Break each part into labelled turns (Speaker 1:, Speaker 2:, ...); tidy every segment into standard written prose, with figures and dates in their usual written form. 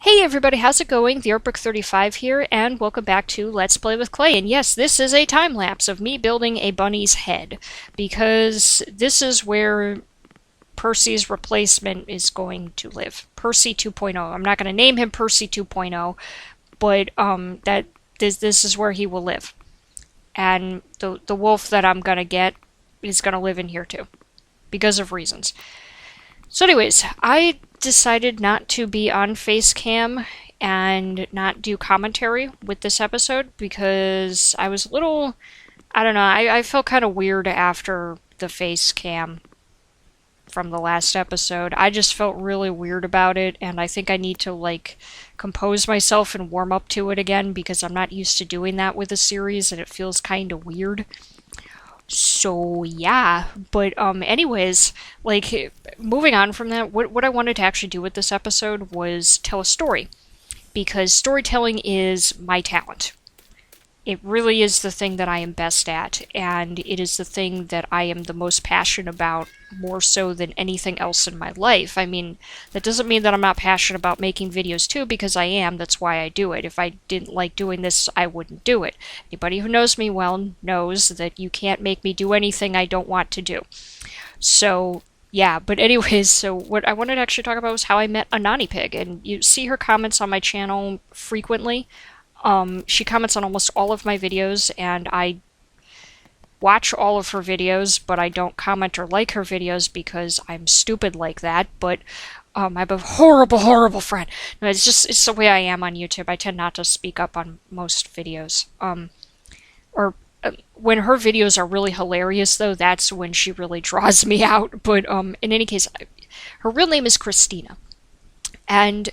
Speaker 1: Hey everybody, how's it going? The Artbook35 here, and welcome back to Let's Play with Clay. And yes, this is a time-lapse of me building a bunny's head, because this is where Percy's replacement is going to live. Percy 2.0. I'm not going to name him Percy 2.0, but this is where he will live. And the wolf that I'm going to get is going to live in here too, because of reasons. So anyways, I decided not to be on Facecam and not do commentary with this episode because I was a little, I don't know, I felt kind of weird after the Facecam from the last episode. I just felt really weird about it, and I think I need to, compose myself and warm up to it again because I'm not used to doing that with a series and it feels kind of weird. So yeah, but anyways, moving on from that, what I wanted to actually do with this episode was tell a story, because storytelling is my talent. It really is the thing that I am best at, and it is the thing that I am the most passionate about, more so than anything else in my life. I mean, that doesn't mean that I'm not passionate about making videos too, because I am. That's why I do it. If I didn't like doing this, I wouldn't do it. Anybody who knows me well knows that you can't make me do anything I don't want to do. So yeah, but anyways, so what I wanted to actually talk about was how I met Anani Pig, and you see her comments on my channel frequently. She comments on almost all of my videos, and I watch all of her videos, but I don't comment or like her videos because I'm stupid like that. But I have a horrible, horrible friend. No, it's the way I am on YouTube. I tend not to speak up on most videos. When her videos are really hilarious, though, that's when she really draws me out. But in any case, her real name is Christina, and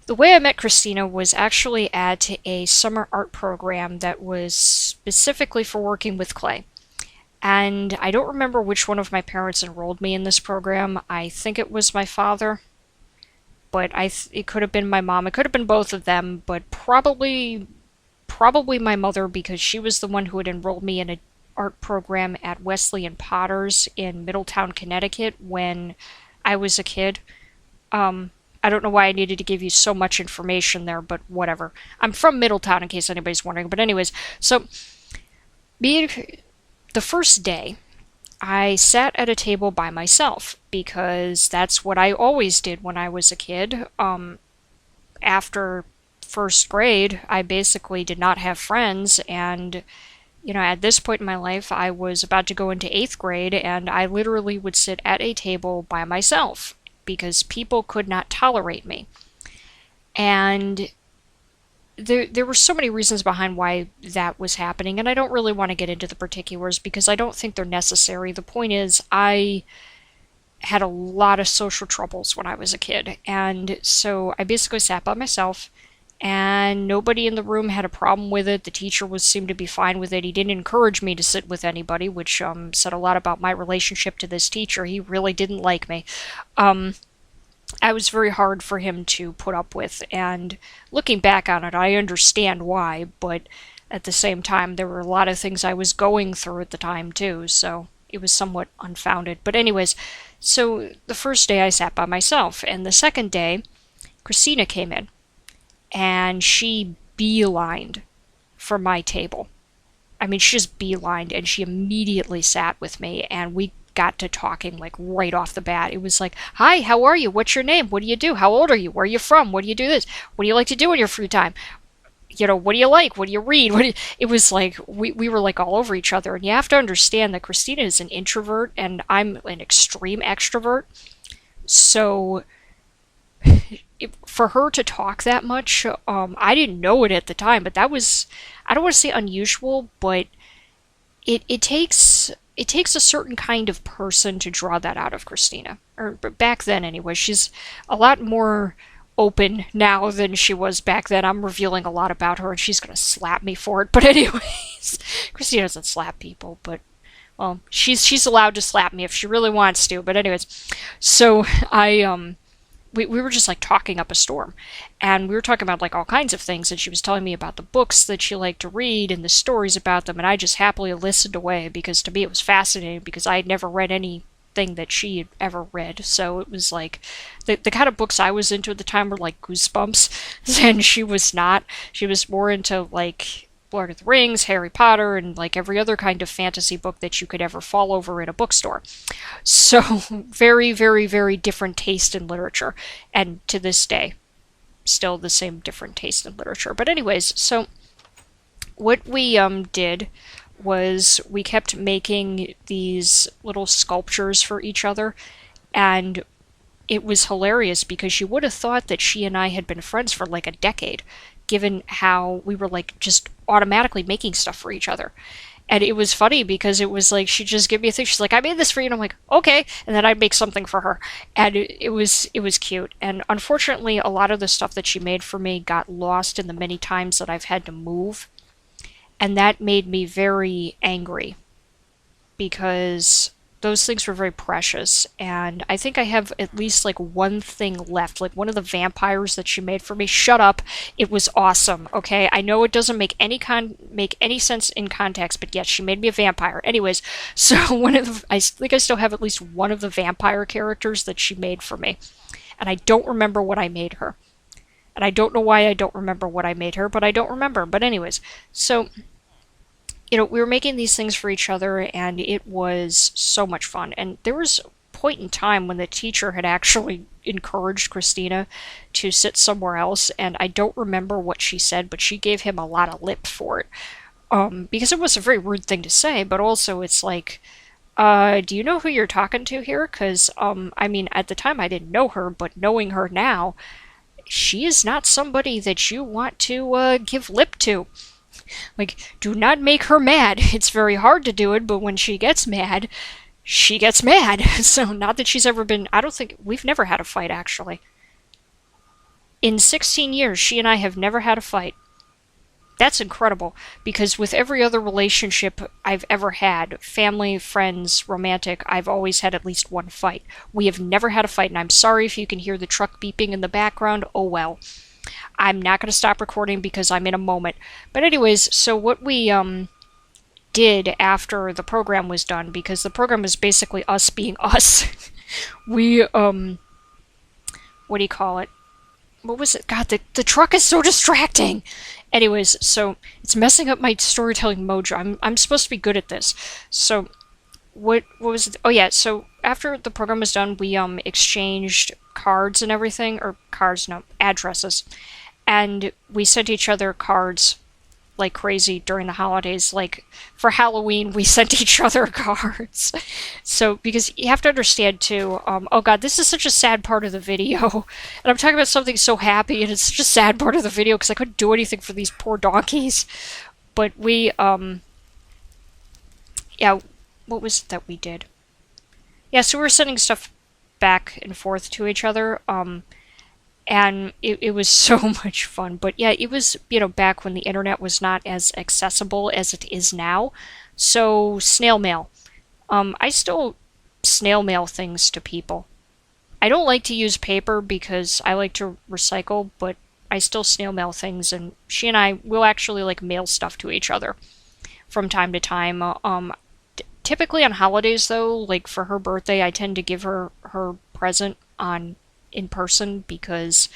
Speaker 1: the way I met Christina was actually at a summer art program that was specifically for working with clay. And I don't remember which one of my parents enrolled me in this program. I think it was my father, but it could have been my mom. It could have been both of them, but probably my mother, because she was the one who had enrolled me in an art program at Wesleyan Potters in Middletown, Connecticut when I was a kid. I don't know why I needed to give you so much information there, but whatever. I'm from Middletown, in case anybody's wondering. But anyways, so the first day, I sat at a table by myself, because that's what I always did when I was a kid. After first grade, I basically did not have friends, and at this point in my life, I was about to go into 8th grade, and I literally would sit at a table by myself, because people could not tolerate me. And there were so many reasons behind why that was happening, and I don't really want to get into the particulars because I don't think they're necessary. The point is, I had a lot of social troubles when I was a kid, and so I basically sat by myself, and nobody in the room had a problem with it. The teacher seemed to be fine with it. He didn't encourage me to sit with anybody, which said a lot about my relationship to this teacher. He really didn't like me. I was very hard for him to put up with, and looking back on it, I understand why, but at the same time, there were a lot of things I was going through at the time, too, so it was somewhat unfounded. But anyways, so the first day I sat by myself, and the second day, Christina came in, and she beelined for my table. I mean, she just beelined, and she immediately sat with me, and we got to talking right off the bat. It was like, "Hi, how are you? What's your name? What do you do? How old are you? Where are you from? What do you do this? What do you like to do in your free time? What do you like? What do you read?" It was like we were all over each other. And you have to understand that Christina is an introvert and I'm an extreme extrovert. So for her to talk that much, I didn't know it at the time, but that was, I don't want to say unusual, but it takes a certain kind of person to draw that out of Christina. Or back then anyway. She's a lot more open now than she was back then. I'm revealing a lot about her and she's going to slap me for it. But anyways, Christina doesn't slap people, but well, she's allowed to slap me if she really wants to. But anyways, so we were just talking up a storm, and we were talking about all kinds of things, and she was telling me about the books that she liked to read and the stories about them, and I just happily listened away because to me it was fascinating, because I had never read any thing that she had ever read. So it was like the kind of books I was into at the time were like Goosebumps, and she was not. She was more into like Lord of the Rings, Harry Potter, and like every other kind of fantasy book that you could ever fall over in a bookstore. So very, very, very different taste in literature, and to this day, still the same different taste in literature. But anyways, so what we did was we kept making these little sculptures for each other, and it was hilarious because you would have thought that she and I had been friends for like a decade, given how we were like just automatically making stuff for each other. And it was funny because it was like she'd just give me a thing. She's like, "I made this for you," and I'm like, "Okay," and then I'd make something for her, and it was cute. And unfortunately, a lot of the stuff that she made for me got lost in the many times that I've had to move, and that made me very angry because those things were very precious. And I think I have at least like one thing left, like one of the vampires that she made for me. Shut up. It was awesome. Okay, I know it doesn't make any sense in context, but yes, she made me a vampire. Anyways, so I think I still have at least one of the vampire characters that she made for me, and I don't remember what I made her. And I don't know why I don't remember what I made her, but I don't remember. But anyways, so we were making these things for each other, and it was so much fun. And there was a point in time when the teacher had actually encouraged Christina to sit somewhere else, and I don't remember what she said, but she gave him a lot of lip for it. Because it was a very rude thing to say, but also it's like, do you know who you're talking to here? Because, I mean, at the time I didn't know her, but knowing her now, she is not somebody that you want to give lip to. Like, do not make her mad. It's very hard to do it, but when she gets mad, she gets mad. So, not that she's ever been... I don't think... We've never had a fight, actually. In 16 years, she and I have never had a fight. That's incredible, because with every other relationship I've ever had, family, friends, romantic, I've always had at least one fight. We have never had a fight, and I'm sorry if you can hear the truck beeping in the background. Oh well. I'm not going to stop recording because I'm in a moment. But anyways, so what we did after the program was done, because the program was basically us being us, we, what do you call it? What was it? God, the truck is so distracting! Anyways, so it's messing up my storytelling mojo. I'm supposed to be good at this. So, what was it? Oh yeah, so after the program was done, we exchanged cards and everything, or cards, no, addresses. And we sent each other cards like crazy during the holidays. Like, for Halloween, we sent each other cards. So, because you have to understand, too, oh god, this is such a sad part of the video. And I'm talking about something so happy, and it's such a sad part of the video, because I couldn't do anything for these poor donkeys. But we, yeah, what was it that we did? Yeah, so we were sending stuff back and forth to each other, and it was so much fun. But yeah, it was, back when the internet was not as accessible as it is now. So, snail mail. I still snail mail things to people. I don't like to use paper because I like to recycle, but I still snail mail things, and she and I will actually, like, mail stuff to each other from time to time. Typically on holidays, though, like for her birthday, I tend to give her her present in person, because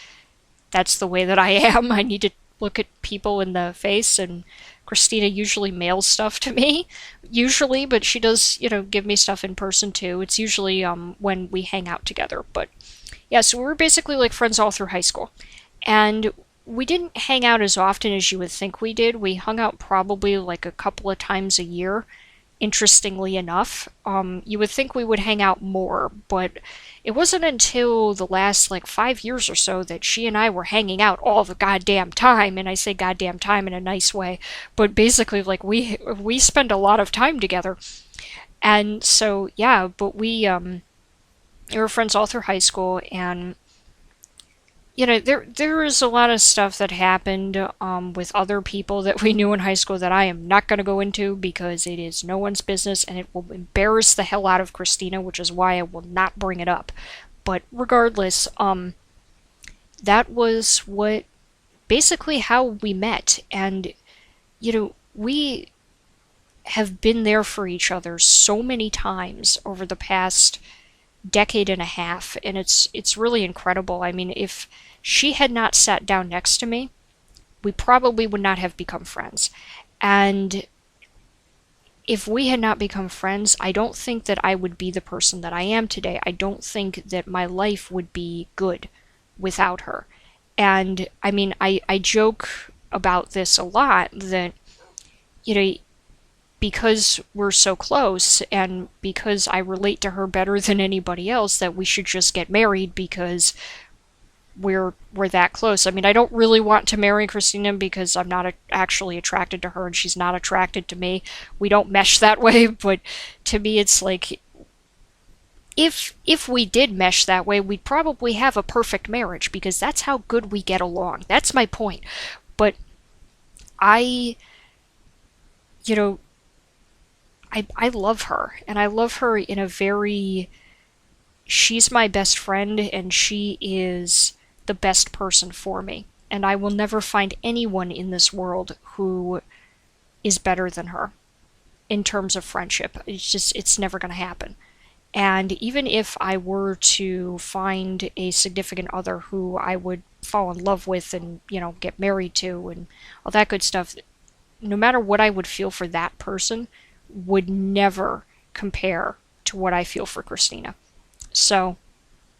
Speaker 1: that's the way that I am. I need to look at people in the face, and Christina usually mails stuff to me. Usually, but she does, give me stuff in person too. It's usually when we hang out together. But yeah, so we were basically like friends all through high school. And we didn't hang out as often as you would think we did. We hung out probably like a couple of times a year. Interestingly enough, you would think we would hang out more, but it wasn't until the last like 5 years or so that she and I were hanging out all the goddamn time. And I say goddamn time in a nice way, but basically like we spend a lot of time together. And so yeah, but we were friends all through high school, and there is a lot of stuff that happened with other people that we knew in high school that I am not going to go into because it is no one's business, and it will embarrass the hell out of Christina, which is why I will not bring it up. But regardless, that was basically how we met. And we have been there for each other so many times over the past decade and a half, and it's really incredible. I mean, if she had not sat down next to me, we probably would not have become friends. And if we had not become friends, I don't think that I would be the person that I am today. I don't think that my life would be good without her. And I mean, I joke about this a lot that, you know, because we're so close and because I relate to her better than anybody else, that we should just get married because we're that close. I mean, I don't really want to marry Christina because I'm not actually attracted to her and she's not attracted to me. We don't mesh that way, but to me it's like if we did mesh that way, we'd probably have a perfect marriage because that's how good we get along. That's my point. But I, you know, I love her, and I love her in a very, she's my best friend and she is the best person for me. And I will never find anyone in this world who is better than her in terms of friendship. It's just, it's never going to happen. And even if I were to find a significant other who I would fall in love with and, you know, get married to and all that good stuff, no matter what I would feel for that person, would never compare to what I feel for Christina. So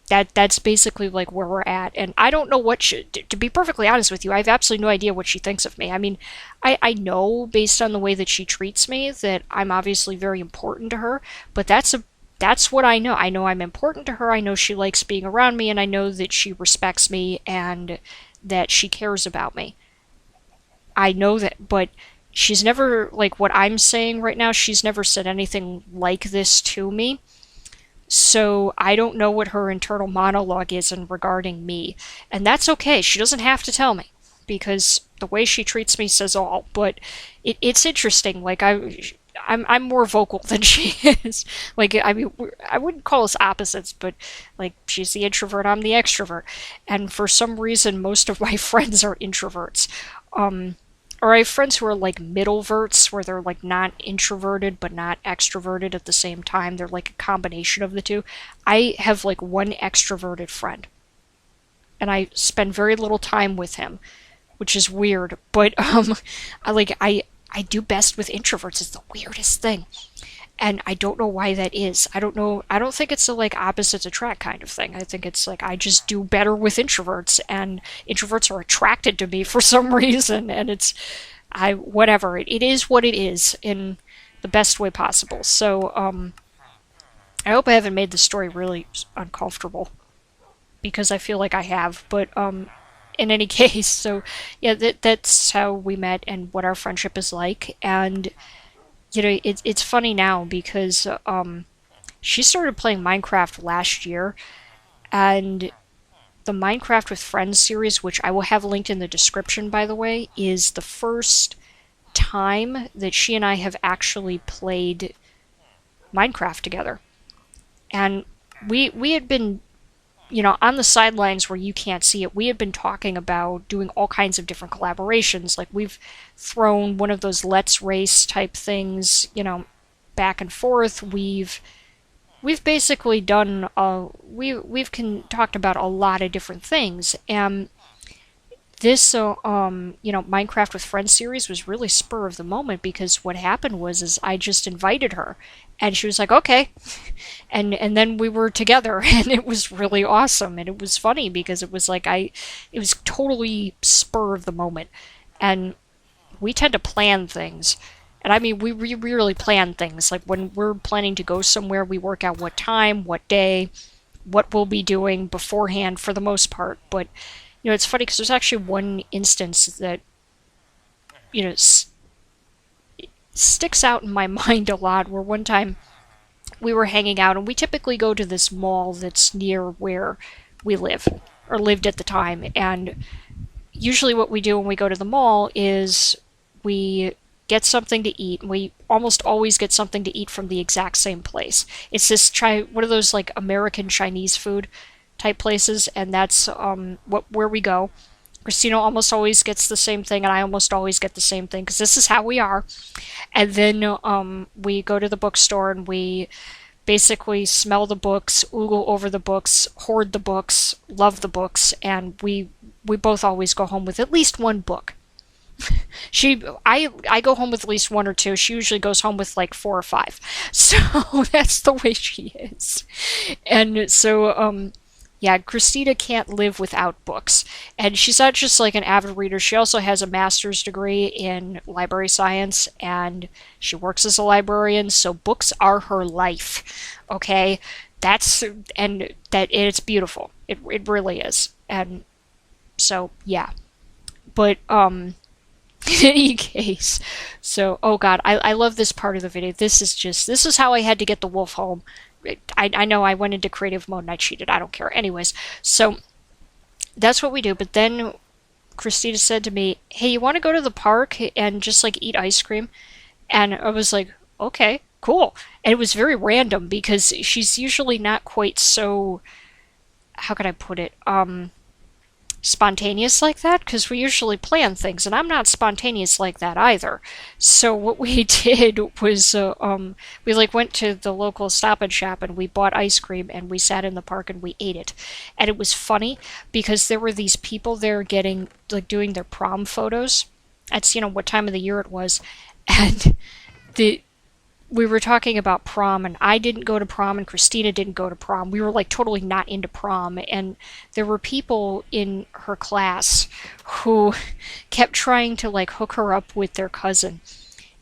Speaker 1: that's basically like where we're at. And I don't know what she, to be perfectly honest with you, I have absolutely no idea what she thinks of me. I mean, I know based on the way that she treats me that I'm obviously very important to her, but that's what I know. I know I'm important to her. I know she likes being around me, and I know that she respects me and that she cares about me. I know that, but she's never, like what I'm saying right now, she's never said anything like this to me. So I don't know what her internal monologue is in regarding me. And that's okay. She doesn't have to tell me because the way she treats me says all. But it's interesting. Like I'm more vocal than she is. Like, I mean, I wouldn't call us opposites, but like she's the introvert, I'm the extrovert. And for some reason, most of my friends are introverts. Or I have friends who are like middleverts, where they're like not introverted but not extroverted at the same time. They're like a combination of the two. I have like one extroverted friend, and I spend very little time with him, which is weird. But I do best with introverts. It's the weirdest thing. And I don't know why that is. I don't know. I don't think it's a like opposites attract kind of thing. I think it's like I just do better with introverts, and introverts are attracted to me for some reason. And it's, I whatever. It is what it is in the best way possible. So I hope I haven't made the story really uncomfortable because I feel like I have. But in any case, so yeah, that's how we met and what our friendship is like. And you know, it's funny now because she started playing Minecraft last year, and the Minecraft with Friends series, which I will have linked in the description, by the way, is the first time that she and I have actually played Minecraft together. And we had been, you know, on the sidelines where you can't see it, we had been talking about doing all kinds of different collaborations. Like we've thrown one of those Let's Race type things, you know, back and forth. We've basically done talked about a lot of different things. And this you know, Minecraft with Friends series was really spur of the moment because what happened was I just invited her and she was like, okay. And then we were together and it was really awesome. And it was funny because it was like it was totally spur of the moment. And we tend to plan things. And I mean, we really plan things. Like when we're planning to go somewhere, we work out what time, what day, what we'll be doing beforehand for the most part. But you know, it's funny because there's actually one instance that, you know, sticks out in my mind a lot, where one time we were hanging out, and we typically go to this mall that's near where we live, or lived at the time. And usually what we do when we go to the mall is we get something to eat, and we almost always get something to eat from the exact same place. It's this one of those like American Chinese food type places, and that's where we go. Christina almost always gets the same thing, and I almost always get the same thing because this is how we are. And then we go to the bookstore and we basically smell the books, oogle over the books, hoard the books, love the books, and we both always go home with at least one book. I go home with at least one or two. She usually goes home with like four or five. So that's the way she is. And so yeah, Christina can't live without books. And she's not just like an avid reader, she also has a master's degree in library science and she works as a librarian, so books are her life. Okay? That's and that it's beautiful. It really is. And so yeah. But in any case, so oh god, I love this part of the video. This is how I had to get the wolf home. I know I went into creative mode and I cheated. I don't care. Anyways, so that's what we do. But then Christina said to me, "Hey, you want to go to the park and just like eat ice cream?" And I was like, "Okay, cool." And it was very random because she's usually not quite so, how can I put it? Spontaneous like that, because we usually plan things and I'm not spontaneous like that either. So what we did was we like went to the local Stop and Shop and we bought ice cream and we sat in the park and we ate it. And it was funny because there were these people there getting like doing their prom photos. That's, you know, what time of the year it was. And we were talking about prom, and I didn't go to prom, and Christina didn't go to prom. We were like totally not into prom, and there were people in her class who kept trying to like hook her up with their cousin.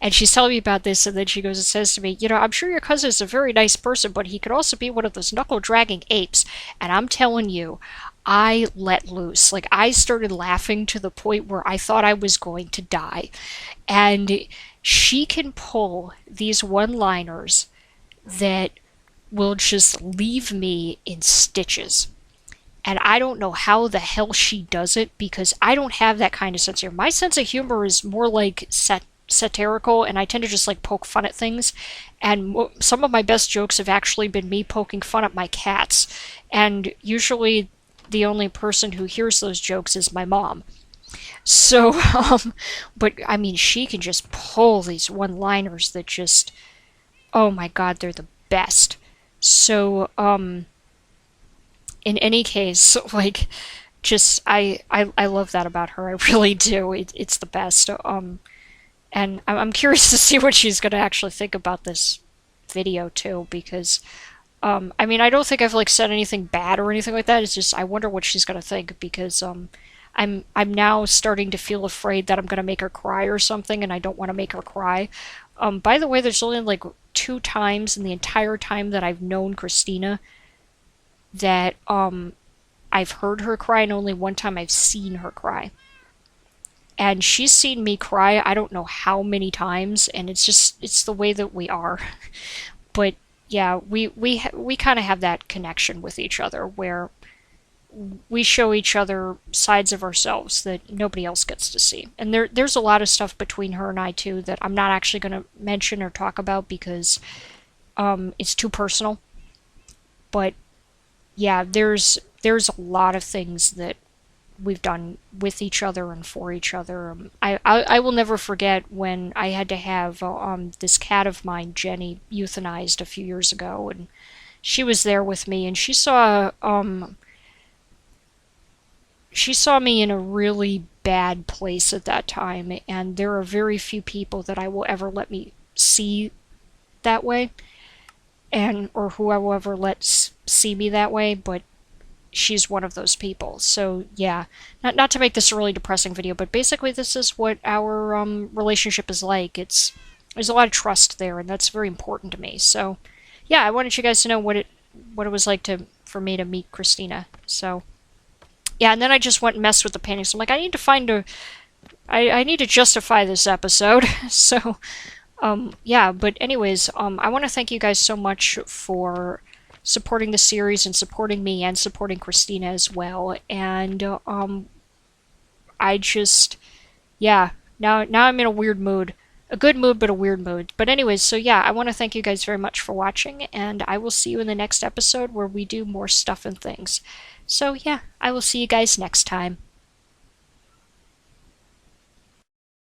Speaker 1: And she's telling me about this, and then she goes and says to me, "You know, I'm sure your cousin is a very nice person, but he could also be one of those knuckle-dragging apes." And I'm telling you, I let loose. Like, I started laughing to the point where I thought I was going to die. And she can pull these one-liners that will just leave me in stitches. And I don't know how the hell she does it, because I don't have that kind of sense of humor. My sense of humor is more like satirical, and I tend to just like poke fun at things. And some of my best jokes have actually been me poking fun at my cats. And usually the only person who hears those jokes is my mom. So, but I mean, she can just pull these one-liners that just, oh my god, they're the best. So, in any case, like, just, I love that about her. I really do. It's the best. And I'm curious to see what she's going to actually think about this video, too, because, I mean, I don't think I've, like, said anything bad or anything like that. It's just, I wonder what she's going to think, because, I'm now starting to feel afraid that I'm going to make her cry or something, and I don't want to make her cry. By the way, there's only like 2 times in the entire time that I've known Christina that I've heard her cry, and only one time I've seen her cry. And she's seen me cry I don't know how many times, and it's the way that we are. But yeah, we kind of have that connection with each other where we show each other sides of ourselves that nobody else gets to see. And there's a lot of stuff between her and I too that I'm not actually going to mention or talk about because it's too personal. But yeah, there's a lot of things that we've done with each other and for each other. I will never forget when I had to have this cat of mine, Jenny, euthanized a few years ago, and she was there with me, and she saw me in a really bad place at that time, and there are very few people that I will ever let me see that way, or who I will ever let see me that way, but she's one of those people. So yeah, not to make this a really depressing video, but basically this is what our relationship is like. There's a lot of trust there, and that's very important to me. So yeah, I wanted you guys to know what it was like for me to meet Christina. So yeah, and then I just went and messed with the paintings. I'm like, I need to I need to justify this episode. So, yeah, but anyways, I want to thank you guys so much for supporting the series and supporting me and supporting Christina as well. And, I just, yeah, now I'm in a weird mood. A good mood, but a weird mood. But anyways, so yeah, I want to thank you guys very much for watching, and I will see you in the next episode where we do more stuff and things. So yeah, I will see you guys next time.